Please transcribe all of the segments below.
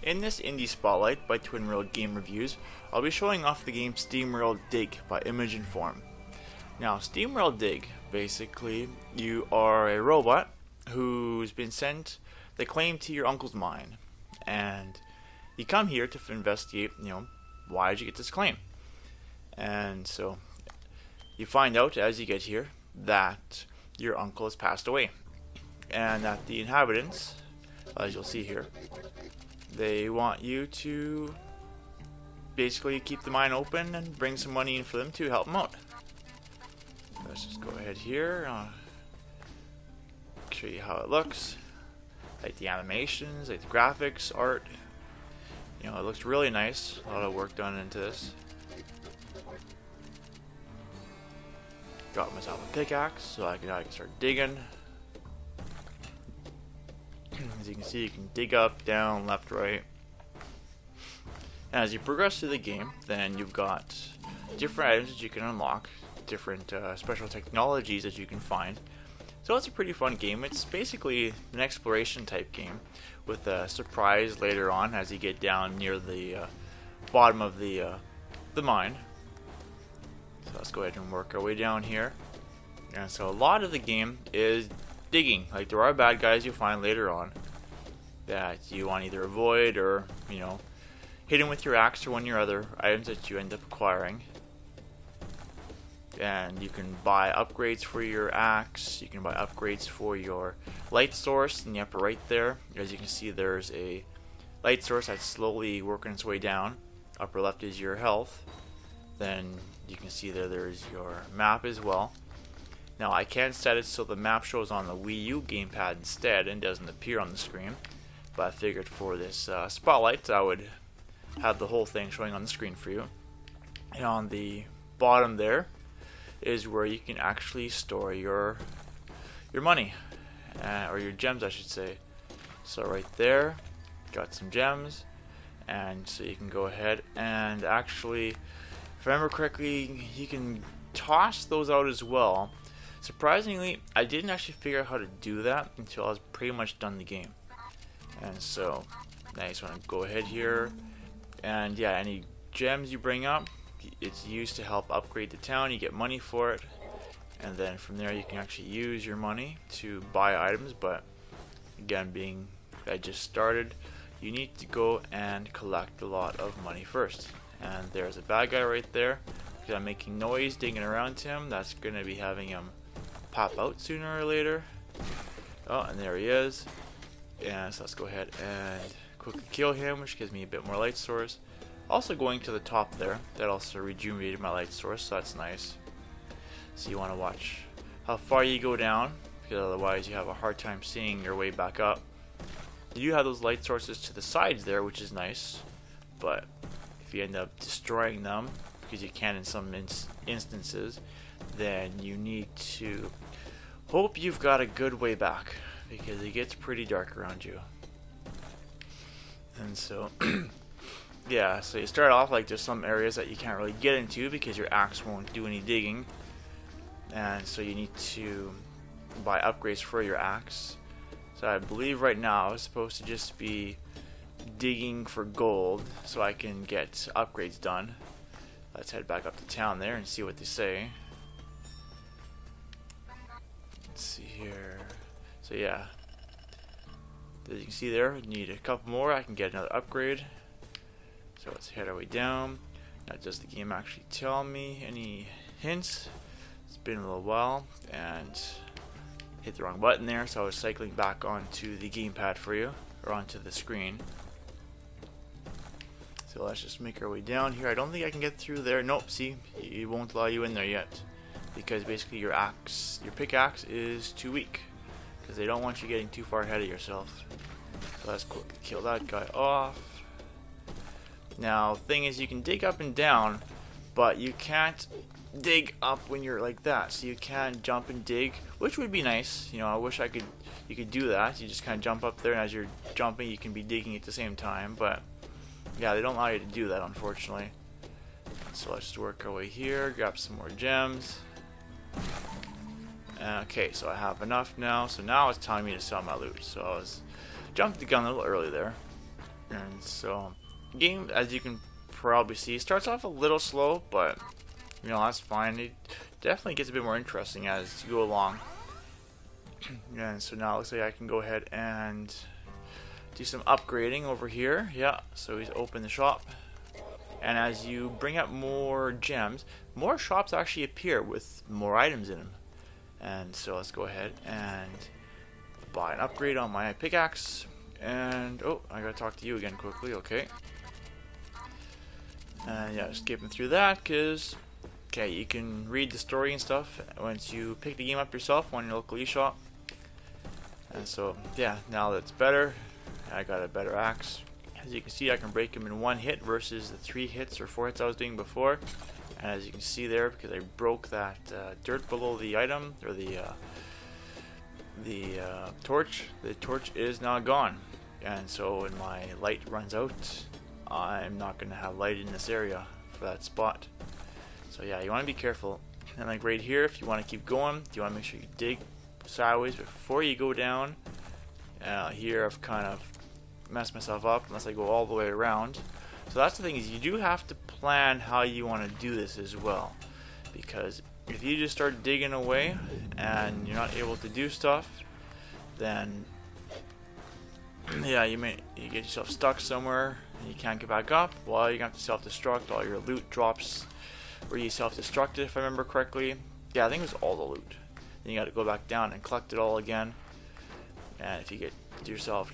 In this indie spotlight by TwinWorld Game Reviews, I'll be showing off the game SteamWorld Dig by Image and Form. Now, SteamWorld Dig, basically, you are a robot who's been sent the claim to your uncle's mine, and you come here to investigate, why did you get this claim? And so, you find out as you get here that your uncle has passed away, and that the inhabitants, as you'll see here, they want you to basically keep the mine open and bring some money in for them to help them out. Let's just go ahead here, show you how it looks. Like the animations, like the graphics, art. It looks really nice. A lot of work done into this. Got myself a pickaxe so I can start digging. As you can see, you can dig up, down, left, right. And as you progress through the game, then you've got different items that you can unlock, different special technologies that you can find. So it's a pretty fun game. It's basically an exploration type game with a surprise later on as you get down near the bottom of the mine. So let's go ahead and work our way down here. And so a lot of the game is digging. Like, there are bad guys you'll find later on that you want to either avoid or, hit them with your axe or one of your other items that you end up acquiring. And you can buy upgrades for your axe, you can buy upgrades for your light source in the upper right there. As you can see, there's a light source that's slowly working its way down. Upper left is your health. Then you can see there's your map as well. Now, I can set it so the map shows on the Wii U gamepad instead and doesn't appear on the screen. But I figured for this spotlight, I would have the whole thing showing on the screen for you. And on the bottom there is where you can actually store your money, or your gems, I should say. So right there, got some gems, and so you can go ahead and actually, if I remember correctly, you can toss those out as well. Surprisingly, I didn't actually figure out how to do that until I was pretty much done the game. And so, now you just want to go ahead here, and yeah, any gems you bring up, it's used to help upgrade the town. You get money for it, and then from there you can actually use your money to buy items. But again, being I just started, you need to go and collect a lot of money first. And there's a bad guy right there. Because I'm making noise digging around him, that's going to be having him pop out sooner or later. Oh, and there he is. And so let's go ahead and quickly kill him, which gives me a bit more light source. Also going to the top there, that also rejuvenated my light source, so that's nice. So you want to watch how far you go down, because otherwise you have a hard time seeing your way back up. You do have those light sources to the sides there, which is nice, but if you end up destroying them, because you can in some instances, then you need to hope you've got a good way back, because it gets pretty dark around you. And so yeah, so you start off like there's some areas that you can't really get into because your axe won't do any digging, and so you need to buy upgrades for your axe. So I believe right now it's supposed to just be digging for gold so I can get upgrades done. Let's head back up to town there and see what they say. Let's see here. So yeah, as you can see there, need a couple more. I can get another upgrade. So let's head our way down. Now, does the game actually tell me any hints? It's been a little while, and hit the wrong button there, so I was cycling back onto the gamepad for you, or onto the screen. So let's just make our way down here. I don't think I can get through there. Nope, see, it won't allow you in there yet, because basically your pickaxe is too weak, because they don't want you getting too far ahead of yourself. So let's quickly kill that guy off. Now, thing is, you can dig up and down, but you can't dig up when you're like that. So you can jump and dig, which would be nice. I wish you could do that. You just kind of jump up there, and as you're jumping, you can be digging at the same time. But yeah, they don't allow you to do that, unfortunately. So let's just work our way here, grab some more gems. Okay, so I have enough now. So now it's telling me to sell my loot. So I was jumped the gun a little early there. And so, game, as you can probably see, starts off a little slow, but you know, that's fine. It definitely gets a bit more interesting as you go along. And so now it looks like I can go ahead and do some upgrading over here. Yeah, so he's opened the shop. And as you bring up more gems, more shops actually appear with more items in them. And so let's go ahead and buy an upgrade on my pickaxe. And, oh, I gotta talk to you again quickly, okay. And yeah, skipping through that, because, okay, you can read the story and stuff once you pick the game up yourself on your local eShop. And so, yeah, now that's better. I got a better axe. As you can see, I can break them in one hit versus the 3 hits or 4 hits I was doing before. And as you can see there, because I broke that dirt below the item, or the torch is now gone. And so when my light runs out, I'm not going to have light in this area for that spot. So yeah, you want to be careful. And like right here, if you want to keep going, you want to make sure you dig sideways before you go down. Here I've kind of messed myself up unless I go all the way around. So that's the thing, is you do have to plan how you want to do this as well, because if you just start digging away and you're not able to do stuff, then yeah, you get yourself stuck somewhere and you can't get back up. Well, you're gonna have to self-destruct. All your loot drops where you self-destructed, if I remember correctly. Yeah, I think it was all the loot. Then you got to go back down and collect it all again. And if you get yourself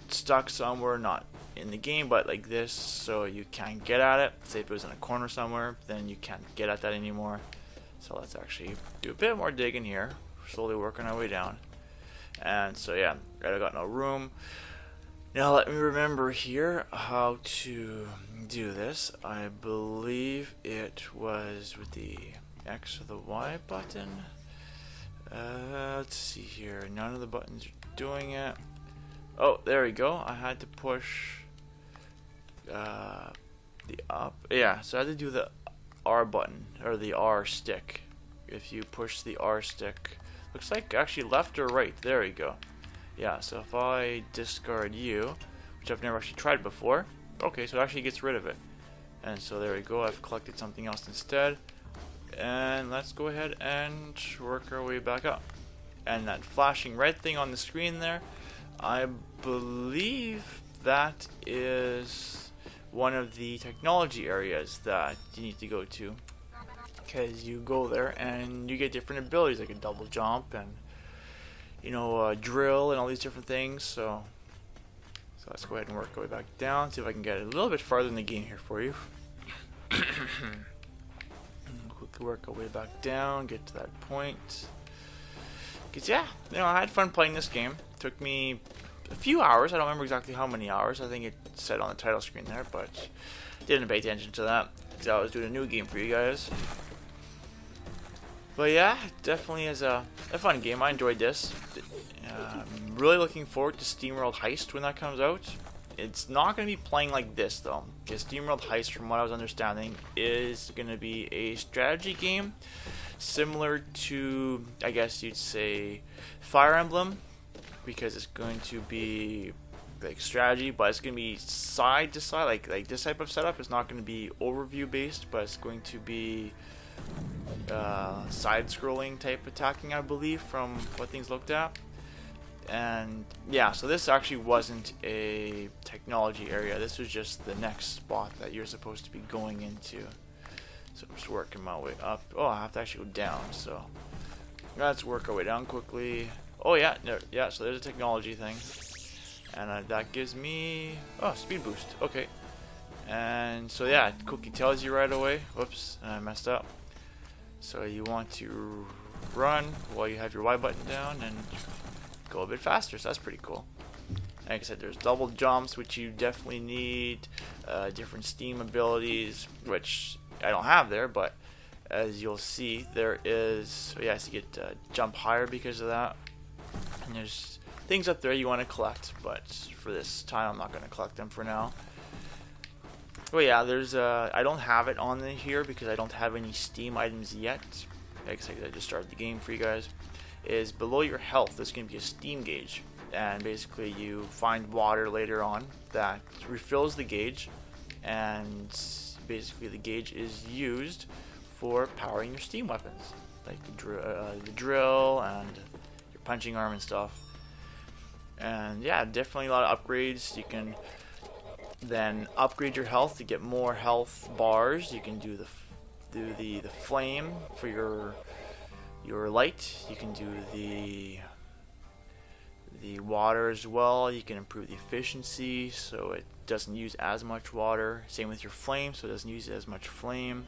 stuck somewhere, not in the game but like this, so you can't get at it, say if it was in a corner somewhere, then you can't get at that anymore. So let's actually do a bit more digging here, slowly working our way down. And so yeah, I got no room. Now let me remember here how to do this. I believe it was with the X or the Y button. Let's see here, none of the buttons are doing it. Oh, there we go. I had to push the up. Yeah, so I had to do the R button, or the R stick. If you push the R stick, looks like actually left or right. There we go. Yeah, so if I discard you, which I've never actually tried before, okay, so it actually gets rid of it. And so there we go. I've collected something else instead. And let's go ahead and work our way back up. And that flashing red thing on the screen there, I believe that is one of the technology areas that you need to go to, because you go there and you get different abilities like a double jump and, you know, a drill and all these different things. So let's go ahead and work our way back down, see if I can get a little bit farther in the game here for you. Quickly work our way back down, get to that point. Because yeah, you know, I had fun playing this game. Took me a few hours. I don't remember exactly how many hours. I think it said on the title screen there, but didn't pay attention to that because I was doing a new game for you guys. But yeah, definitely is a fun game. I enjoyed this. I'm really looking forward to SteamWorld Heist when that comes out. It's not going to be playing like this though, because SteamWorld Heist, from what I was understanding, is going to be a strategy game similar to, I guess you'd say, Fire Emblem, because it's going to be like strategy, but it's going to be side to side, like this type of setup. It's not going to be overview based, but it's going to be side scrolling type attacking, I believe, from what things looked at. And yeah, so this actually wasn't a technology area. This was just the next spot that you're supposed to be going into. So I'm just working my way up. Oh, I have to actually go down, so let's work our way down quickly. Oh yeah, yeah, so there's a technology thing. And that gives me, oh, speed boost, okay. And so yeah, Cookie tells you right away, whoops, I messed up. So you want to run while you have your Y button down and go a bit faster, so that's pretty cool. Like I said, there's double jumps, which you definitely need, different Steam abilities, which I don't have there, but as you'll see, there is, so yeah, so you get jump higher because of that. And there's things up there you want to collect, but for this time I'm not going to collect them for now. Well, yeah, there's I don't have it on here because I don't have any Steam items yet. Like I said, I just started the game for you guys. Is below your health there's going to be a Steam gauge, and basically you find water later on that refills the gauge, and basically the gauge is used for powering your steam weapons, like the drill and your punching arm and stuff. And yeah, definitely a lot of upgrades. You can then upgrade your health to get more health bars. You can do the flame for your light. You can do the water as well. You can improve the efficiency so it doesn't use as much water. Same with your flame, so it doesn't use as much flame.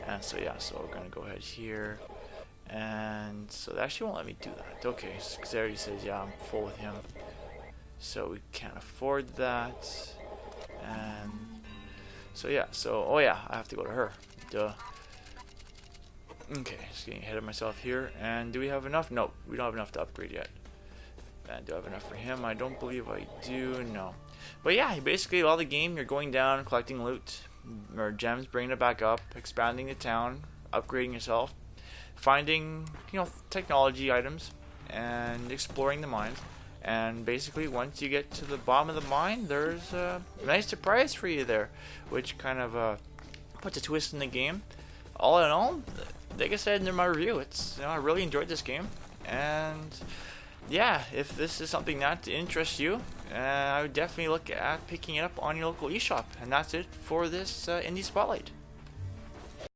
And so yeah, so we're gonna go ahead here, and so they actually won't let me do that. Okay, because it already says yeah, I'm full with him, so we can't afford that. And so yeah, so oh yeah, I have to go to her. Duh. Okay, just getting ahead of myself here. And do we have enough? Nope, we don't have enough to upgrade yet. And do I have enough for him? I don't believe I do. No. But yeah, basically all the game, you're going down, collecting loot or gems, bringing it back up, expanding the town, upgrading yourself, finding, you know, technology items, and exploring the mines. And basically, once you get to the bottom of the mine, there's a nice surprise for you there, which kind of puts a twist in the game. All in all, like I said in my review, it's, you know, I really enjoyed this game, and yeah, if this is something that interests you, I would definitely look at picking it up on your local eShop. And that's it for this Indie Spotlight.